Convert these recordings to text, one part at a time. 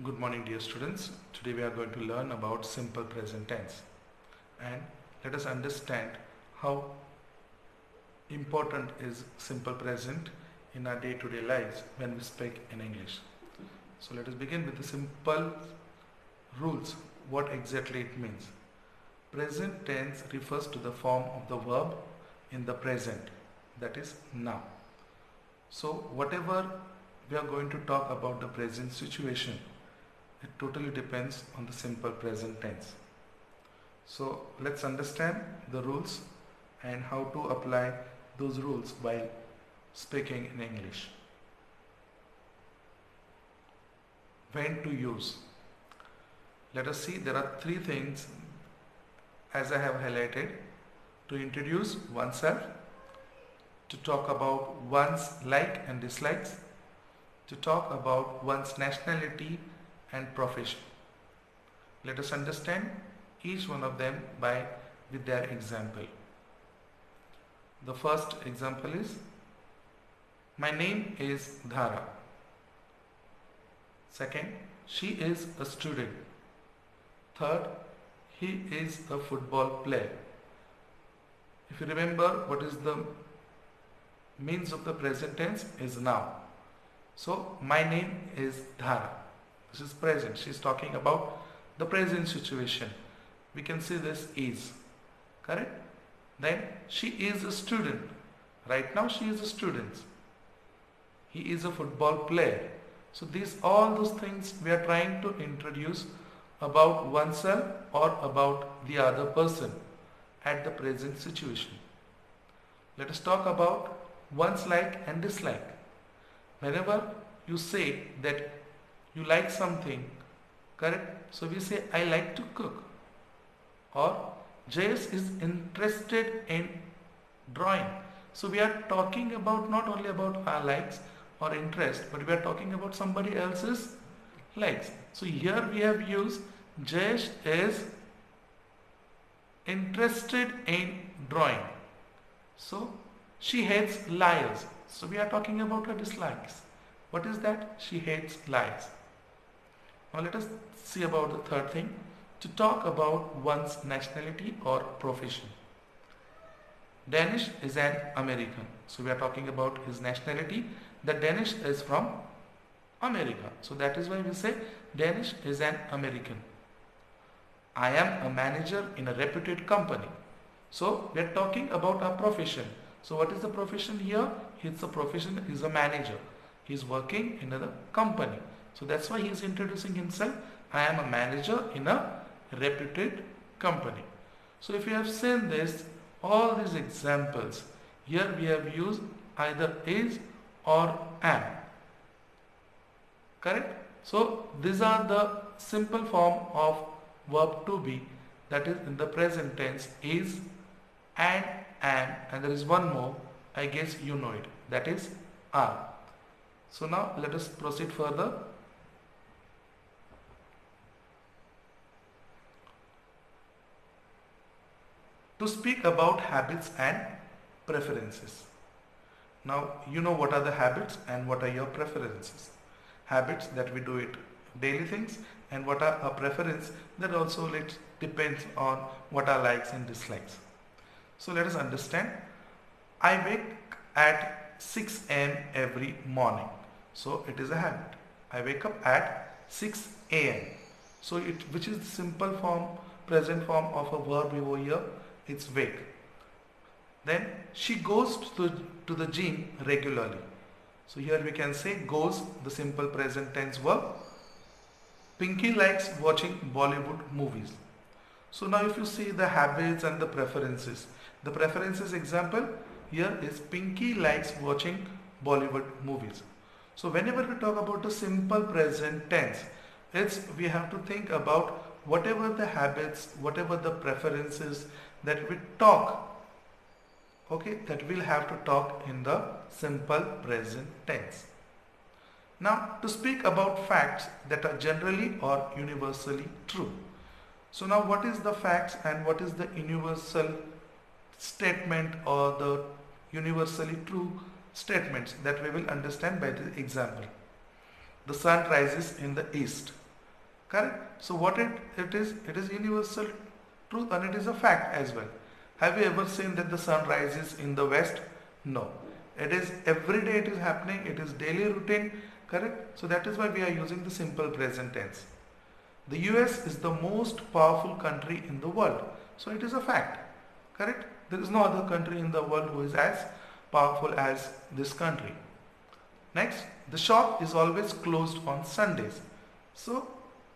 Good morning, dear students. Today we are going to learn about simple present tense, and let us understand how important is simple present in our day-to-day lives when we speak in English. So let us begin with the simple rules, what exactly it means. Present tense refers to the form of the verb in the present, that is now. So whatever we are going to talk about the present situation, it totally depends on the simple present tense. So let's understand the rules and how to apply those rules while speaking in English. When to use? Let us see, there are three things as I have highlighted: to introduce oneself, to talk about one's like and dislikes, to talk about one's nationality and profession. Let us understand each one of them with their example. The first example is, my name is Dhara. Second, she is a student. Third, he is a football player. If you remember, what is the means of the present tense is now. So my name is Dhara. This is present. She is talking about the present situation. We can see this is. Correct? Then she is a student. Right now she is a student. He is a football player. So all those things we are trying to introduce about oneself or about the other person at the present situation. Let us talk about one's like and dislike. Whenever you say that you like something, correct? So we say, I like to cook. Or Jayesh is interested in drawing. So we are talking about not only about our likes or interest, but we are talking about somebody else's likes. So here we have used Jayesh is interested in drawing. So she hates liars. So we are talking about her dislikes. What is that? She hates lies. Now let us see about the third thing, to talk about one's nationality or profession. Danish is an American. So we are talking about his nationality. The Danish is from America. So that is why we say Danish is an American. I am a manager in a reputed company. So we are talking about our profession. So what is the profession here? His profession is a manager. He is working in a company. So that's why he is introducing himself. I am a manager in a reputed company. So if you have seen this, all these examples, here we have used either is or am. Correct? So these are the simple form of verb to be, that is in the present tense, is and am, and there is one more, I guess you know it, that is are. So now let us proceed further. To speak about habits and preferences. Now you know what are the habits and what are your preferences. Habits, that we do it daily things, and what are our preference, that also depends on what our likes and dislikes. So let us understand. I wake at 6 a.m. every morning. So it is a habit. I wake up at 6 a.m. So which is the simple form, present form of a verb over here, it's wake. Then she goes to the gym regularly. So here we can say goes, the simple present tense verb. Pinky likes watching Bollywood movies. So now if you see the habits and the preferences example, here is Pinky likes watching Bollywood movies. So whenever we talk about the simple present tense, we have to think about whatever the habits, whatever the preferences that we talk, okay, that we'll have to talk in the simple present tense. Now to speak about facts that are generally or universally true. So now what is the facts and what is the universal statement or the universally true statements that we will understand by the example. The sun rises in the east. Correct? So what it is universal truth and it is a fact as well. Have you ever seen that the sun rises in the west? No. It is every day it is happening, it is daily routine, correct? So that is why we are using the simple present tense. The US is the most powerful country in the world. So it is a fact, correct? There is no other country in the world who is as powerful as this country. Next, the shop is always closed on Sundays. So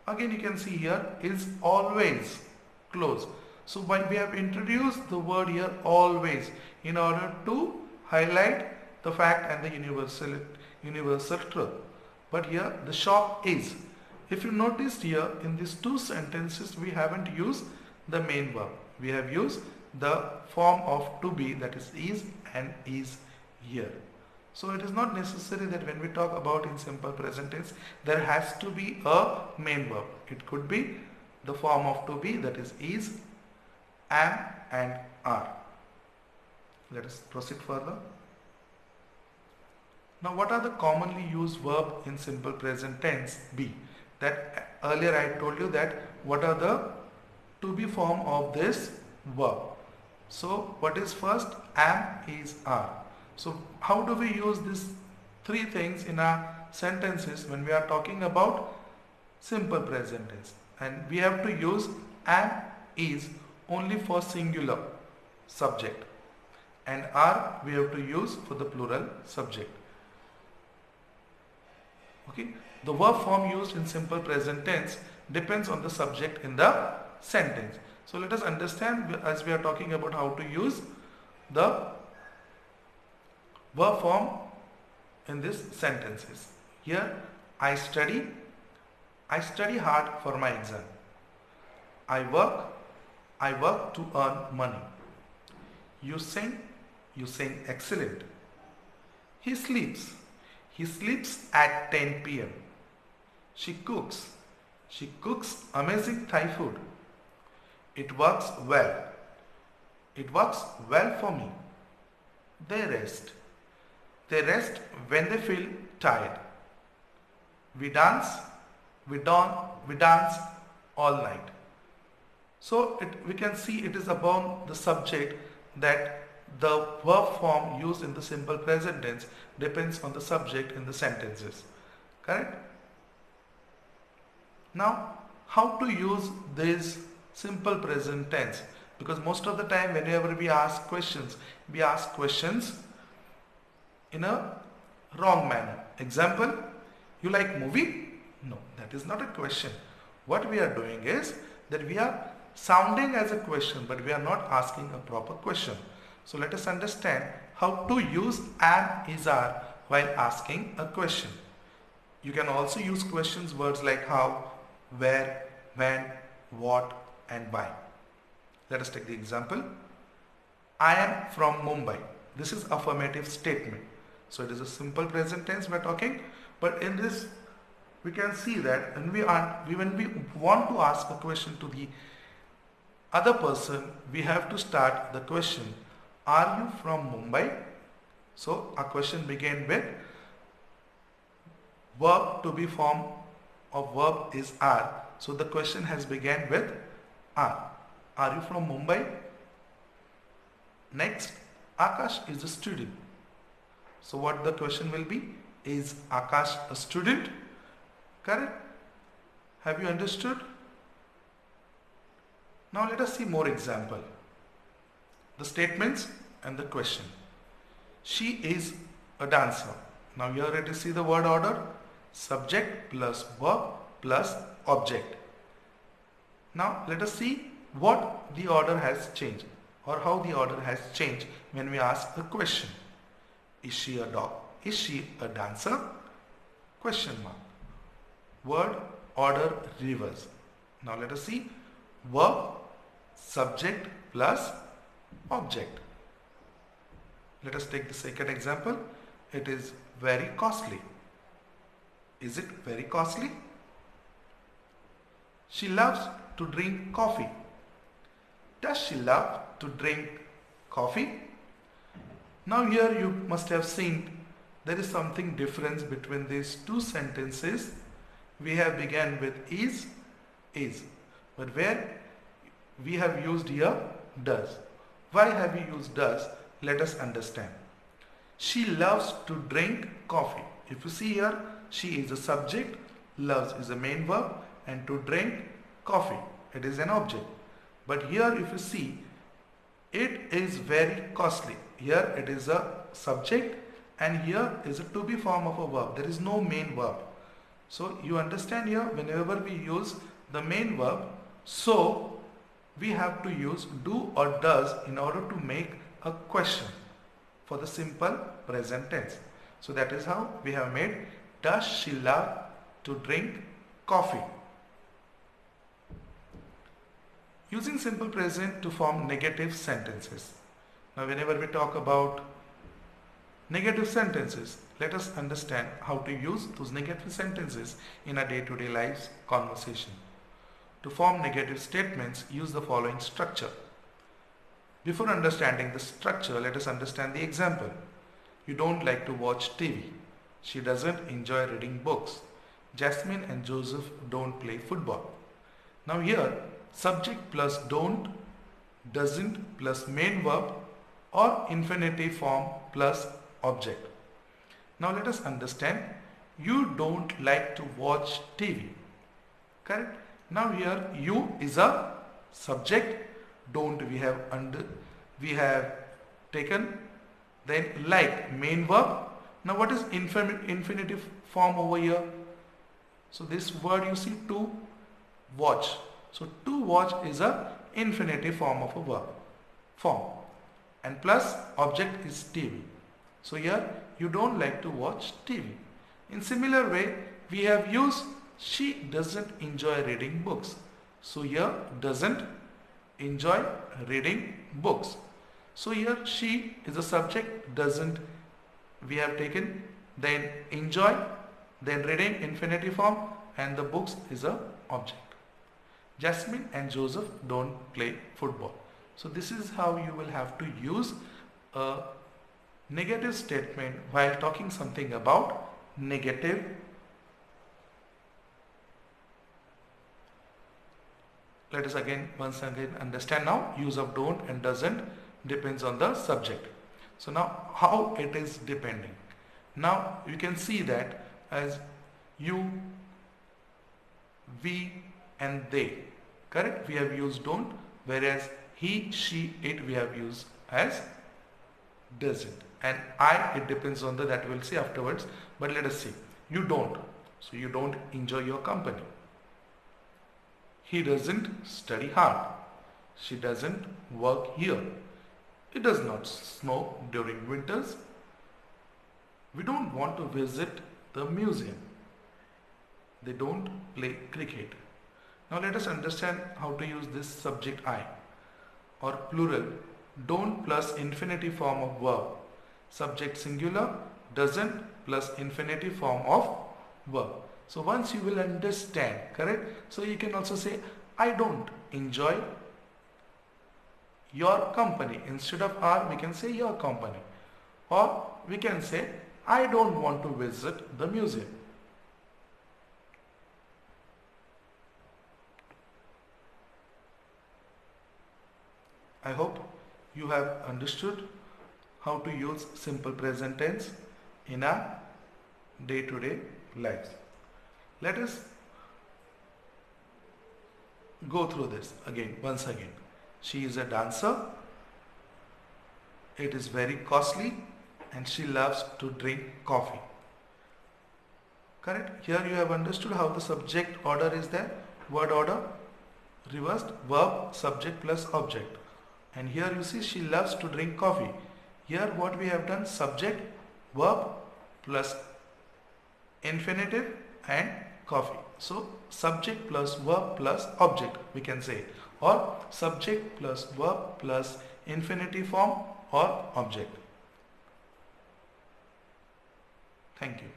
again you can see here is always closed. So we have introduced the word here always in order to highlight the fact and the universal truth. But here the shop is. If you noticed here in these two sentences we haven't used the main verb. We have used the form of to be, that is and is here. So it is not necessary that when we talk about in simple present tense there has to be a main verb. It could be the form of to be, that is, am and are. Let us proceed further. Now what are the commonly used verb in simple present tense? Be. That earlier I told you that what are the to be form of this verb. So what is first? Am, is, are. So how do we use these three things in our sentences when we are talking about simple present tense? And we have to use am, is only for singular subject and are we have to use for the plural subject. Okay, the verb form used in simple present tense depends on the subject in the sentence. So let us understand as we are talking about how to use the verb form in these sentences. Here I study hard for my exam. I work to earn money. You sing excellent. He sleeps at 10 p.m. She cooks amazing Thai food. It works well for me. They rest when they feel tired. We dance all night. So we can see it is about the subject, that the verb form used in the simple present tense depends on the subject in the sentences. Correct? Now, how to use this simple present tense? Because most of the time whenever we ask questions in a wrong manner. Example, you like movie? No, that is not a question. What we are doing is that we are sounding as a question, but we are not asking a proper question. So let us understand how to use am, is, are while asking a question. You can also use questions words like how, where, when, what and why. Let us take the example. I am from Mumbai. This is affirmative statement. So it is a simple present tense we are talking, but in this we can see that when we want to ask a question to the other person, we have to start the question, are you from Mumbai? So our question began with verb to be form of verb is are. So the question has began with are. Are you from Mumbai? Next, Akash is a student. So what the question will be? Is Akash a student? Correct? Have you understood? Now let us see more example. The statements and the question. She is a dancer. Now you already see the word order. Subject plus verb plus object. Now let us see what the order has changed or how the order has changed when we ask the question. Is she a dog? Is she a dancer? Question mark. Word, order, reverse. Now let us see verb, subject plus object. Let us take the second example. It is very costly. Is it very costly? She loves to drink coffee. Does she love to drink coffee? Now here you must have seen there is something difference between these two sentences. We have begun with is is. But where we have used here does. Why have we used does? Let us understand. She loves to drink coffee. If you see here, she is a subject, loves is a main verb, and to drink coffee, it is an object. But here if you see, it is very costly. Here it is a subject and here is a to be form of a verb. There is no main verb. So you understand here, whenever we use the main verb, so we have to use do or does in order to make a question for the simple present tense. So that is how we have made does she love to drink coffee. Using simple present to form negative sentences. Now whenever we talk about negative sentences, let us understand how to use those negative sentences in a day-to-day life conversation. To form negative statements, use the following structure. Before understanding the structure, let us understand the example. You don't like to watch TV. She doesn't enjoy reading books. Jasmine and Joseph don't play football. Now here, subject plus don't, doesn't plus main verb, or infinitive form plus object. Now let us understand, you don't like to watch TV. Correct? Now here you is a subject, don't we have taken, then like main verb. Now what is infinitive form over here? So this word you see to watch. So to watch is a infinitive form of a verb form, and plus object is TV. So here you don't like to watch TV. In similar way, we have used she doesn't enjoy reading books. So here doesn't enjoy reading books. So here she is a subject, doesn't we have taken, then enjoy, then reading infinitive form, and the books is a object. Jasmine and Joseph don't play football. So this is how you will have to use a negative statement while talking something about negative. Let us once again understand now, use of don't and doesn't depends on the subject. So now how it is depending. Now you can see that as you, we and they. Correct? We have used don't, whereas he, she, it we have used as doesn't. And I, it depends on that we'll see afterwards. But let us see. You don't. So you don't enjoy your company. He doesn't study hard. She doesn't work here. It does not snow during winters. We don't want to visit the museum. They don't play cricket. Now let us understand how to use this subject I or plural. Don't plus infinitive form of verb. Subject singular, doesn't plus infinitive form of verb. So once you will understand, correct? So you can also say, I don't enjoy your company. Instead of our, we can say your company. Or we can say, I don't want to visit the museum. I hope you have understood how to use simple present tense in our day-to-day lives. Let us go through this once again. She is a dancer. It is very costly and she loves to drink coffee. Correct? Here you have understood how the subject order is there. Word order, reversed, verb, subject plus object. And here you see she loves to drink coffee. Here what we have done, subject, verb plus infinitive and coffee. So subject plus verb plus object we can say, or subject plus verb plus infinitive form or object. Thank you.